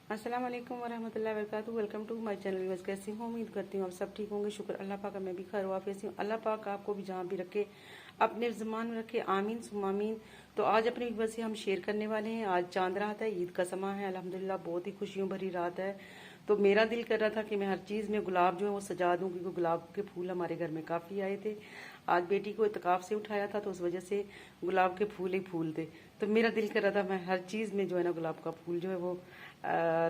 अस्सलाम वालेकुम वरहमतुल्लाहि वबरकातुहू। Welcome to my channel viewers. कैसी हूँ, उम्मीद करती हूँ आप सब ठीक होंगे। शुक्र अल्लाह पाक, मैं भी खैर वाफियत हूँ। अल्लाह पाक आपको भी जहाँ भी रखे अपने ज़मान में रखे, आमीन सुम्मा आमीन। तो आज अपने व्यूअर्स से हम शेयर करने वाले हैं। आज चांद रात है, ईद का समा है, अल्हम्दुलिल्लाह बहुत ही खुशियों भरी रात है। तो मेरा दिल कर रहा था कि मैं हर चीज़ में गुलाब जो है वो सजा दूँ, क्योंकि गुलाब के फूल हमारे घर में काफ़ी आए थे। आज बेटी को इत्काफ से उठाया था तो उस वजह से गुलाब के फूल ही फूल थे। तो मेरा दिल कर रहा था मैं हर चीज़ में जो है ना गुलाब का फूल जो है वो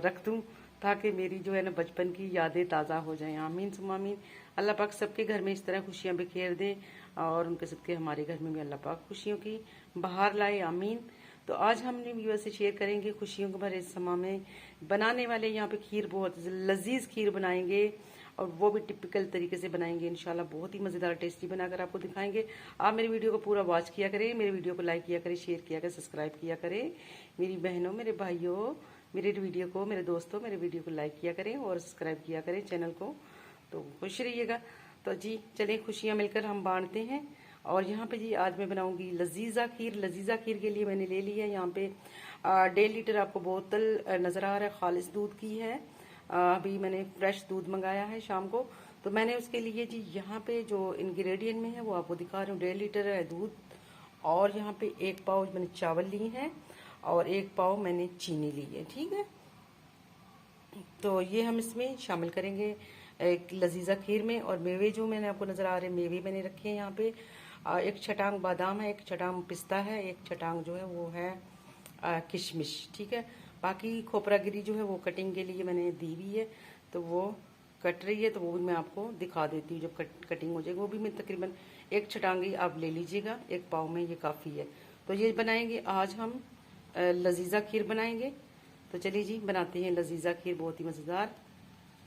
रख दूँ, ताकि मेरी जो है ना बचपन की यादें ताज़ा हो जाएं। आमीन सुम्मा आमीन। अल्लाह पाक सबके घर में इस तरह खुशियाँ बिखेर दे और उनके सदके हमारे घर में भी अल्लाह पाक खुशियों की बहार लाए। आमीन। तो आज हम व्यूअर्स से शेयर करेंगे खुशियों के भरे समा में बनाने वाले यहाँ पे खीर, बहुत लजीज खीर बनाएंगे और वो भी टिपिकल तरीके से बनाएंगे इंशाल्लाह। बहुत ही मज़ेदार टेस्टी बनाकर आपको दिखाएंगे। आप मेरी वीडियो को पूरा वॉच किया करें, मेरे वीडियो को लाइक किया करें, शेयर किया करें, सब्सक्राइब किया करें। मेरी बहनों, मेरे भाइयों, मेरे वीडियो को, मेरे दोस्तों, मेरे वीडियो को लाइक किया करें और सब्सक्राइब किया करें चैनल को। तो खुश रहिएगा। तो जी चलें, खुशियाँ मिलकर हम बांटते हैं। और यहाँ पे जी आज मैं बनाऊंगी लजीजा खीर। लजीजा खीर के लिए मैंने ले ली है यहाँ पे 1.5 लीटर आपको बोतल नज़र आ रहा है, खालिस दूध की है। अभी मैंने फ्रेश दूध मंगाया है शाम को। तो मैंने उसके लिए जी यहाँ पे जो इंग्रेडिएंट में है वो आपको दिखा रही हूँ। 1.5 लीटर है दूध और यहाँ पे 1 पाव मैंने चावल ली है और 1 पाव मैंने चीनी ली है। ठीक है, तो ये हम इसमें शामिल करेंगे एक लजीजा खीर में। और मेवे जो मैंने आपको नज़र आ रहे हैं, मेवे मैंने रखे हैं यहाँ पे। एक छटांग बादाम है, एक छटांग पिस्ता है, एक छटांग जो है वो है किशमिश। ठीक है, बाकी खोपरा गिरी जो है वो कटिंग के लिए मैंने दी हुई है, तो वो कट रही है, तो वो भी मैं आपको दिखा देती हूँ जब कटिंग हो जाएगी। वो भी मैं तकरीबन एक छटांगी आप ले लीजिएगा, 1 पाव में ये काफ़ी है। तो ये बनाएंगे आज हम लजीजा खीर बनाएंगे। तो चलिए जी बनाते हैं लजीजा खीर, बहुत ही मज़ेदार।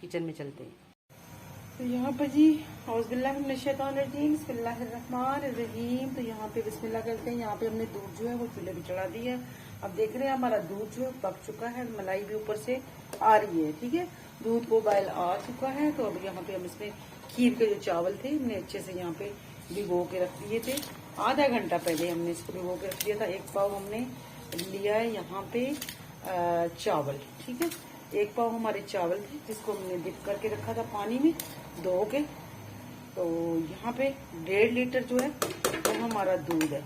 किचन में चलते हैं। तो यहाँ पर जी बिस्मिल्लाहिर्रहमानिर्रहीम। तो यहाँ पे बिस्मिल्लाह करते हैं। यहाँ पे हमने दूध जो है वो चूल्हे पे चढ़ा दी है। अब देख रहे हैं हमारा दूध जो है पक चुका है, मलाई भी ऊपर से आ रही है। ठीक है, दूध को बॉयल आ चुका है। तो अब यहाँ पे हम इसमें खीर के जो चावल थे हमने अच्छे से यहाँ पे भिगो के रख दिए थे। आधा घंटा पहले हमने इसको भिगो के रख दिया था। 1 पाव हमने लिया है यहाँ पे चावल। ठीक है, 1 पाव हमारे चावल थे जिसको हमने डिप करके रखा था पानी में धो के। तो यहाँ पे 1.5 लीटर जो है वो हमारा दूध है,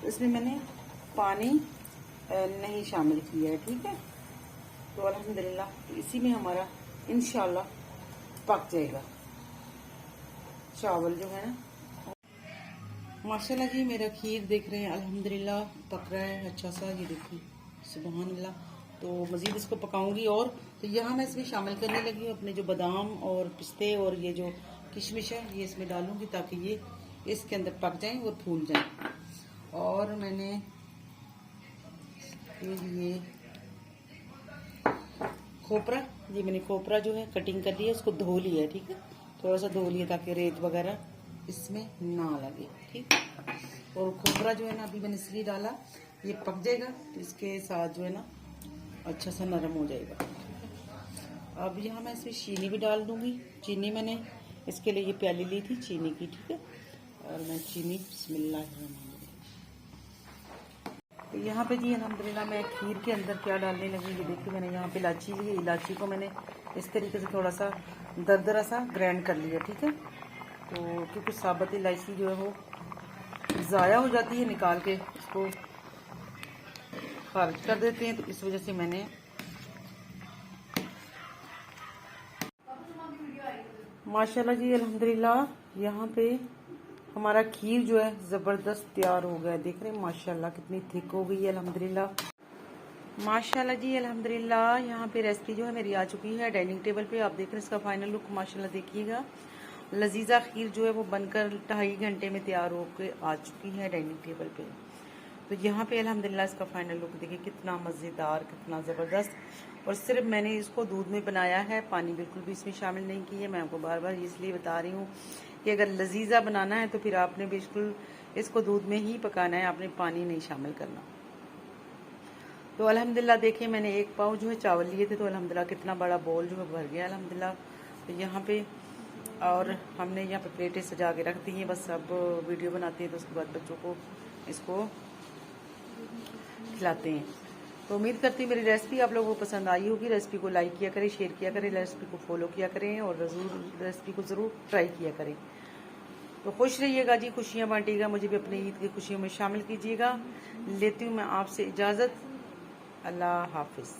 तो इसमें मैंने पानी नहीं शामिल किया है। ठीक है, तो अल्हम्दुलिल्लाह इसी में हमारा इंशाल्लाह पक जाएगा चावल जो है ना। माशाल्लाह जी मेरा खीर देख रहे हैं अल्हम्दुलिल्लाह पक रहा है अच्छा सा। ये देखिए सुभान अल्लाह। तो मज़ीद इसको पकाऊंगी। और तो यहाँ मैं इसमें शामिल करने लगी हूँ अपने जो बादाम और पिस्ते और ये जो किशमिश है, ये इसमें डालूंगी ताकि ये इसके अंदर पक जाएं और फूल जाएं। और मैंने ये खोपरा, ये मैंने खोपरा जो है कटिंग कर लिया, उसको धो लिया है। ठीक है, थोड़ा सा धो लिया ताकि रेत वगैरह इसमें ना लगे। ठीक, और खोपरा जो है ना अभी मैंने इसलिए डाला, ये पक जाएगा तो इसके साथ जो है ना अच्छा सा नरम हो जाएगा। अब यहाँ मैं इसमें चीनी भी डाल दूंगी। चीनी मैंने इसके लिए ये प्याली ली थी चीनी की। ठीक है, और मैं चीनी बिस्मिल्लाहिर्रहमानिर्रहीम। तो यहाँ पे जी अल्हम्दुलिल्लाह मैं खीर के अंदर क्या डालने लगी, ये देखिए मैंने यहाँ पे इलायची ली। इलायची को मैंने इस तरीके से थोड़ा सा दरदरा सा ग्राइंड कर लिया। ठीक है, तो क्योंकि साबुत इलायची जो है वो ज़ाया हो जाती है, निकाल के इसको खारिज कर देते हैं, तो इस वजह से मैंने माशाल्लाह जी अल्हम्दुलिल्लाह यहाँ पे हमारा खीर जो है ज़बरदस्त तैयार हो गया है। देख रहे हैं माशाल्लाह कितनी थिक हो गई है अल्हम्दुलिल्लाह। माशाल्लाह जी अल्हम्दुलिल्लाह यहाँ पे रेसिपी जो है मेरी आ चुकी है डाइनिंग टेबल पे। आप देख रहे हैं इसका फाइनल लुक माशाल्लाह देखिएगा। लजीजा खीर जो है वो बनकर 2.5 घंटे में तैयार होकर आ चुकी है डाइनिंग टेबल पे। तो यहाँ पे अल्हम्दुलिल्लाह इसका फाइनल लुक देखिए कितना मज़ेदार, कितना ज़बरदस्त। और सिर्फ मैंने इसको दूध में बनाया है, पानी बिल्कुल भी इसमें शामिल नहीं की है। मैं आपको बार बार इसलिए बता रही हूँ कि अगर लजीजा बनाना है तो फिर आपने बिल्कुल इसको दूध में ही पकाना है, आपने पानी नहीं शामिल करना। तो अल्हम्दुलिल्लाह देखिए मैंने 1 पाव जो है चावल लिए थे, तो अल्हम्दुलिल्लाह कितना बड़ा बोल जो है भर गया अल्हम्दुलिल्लाह। तो यहाँ पे और हमने यहाँ पे प्लेटें सजा के रख दी हैं। बस अब वीडियो बनाते हैं तो उसके बाद बच्चों को इसको खिलाते हैं। तो उम्मीद करती हूँ मेरी रेसिपी आप लोगों को पसंद आई होगी। रेसिपी को लाइक किया करें, शेयर किया करें, रेसिपी को फॉलो किया करें और रेसिपी को ज़रूर ट्राई किया करें। तो खुश रहिएगा जी, खुशियाँ बांटिएगा, मुझे भी अपनी ईद की खुशियों में शामिल कीजिएगा। लेती हूँ मैं आपसे इजाज़त। अल्लाह हाफिज़।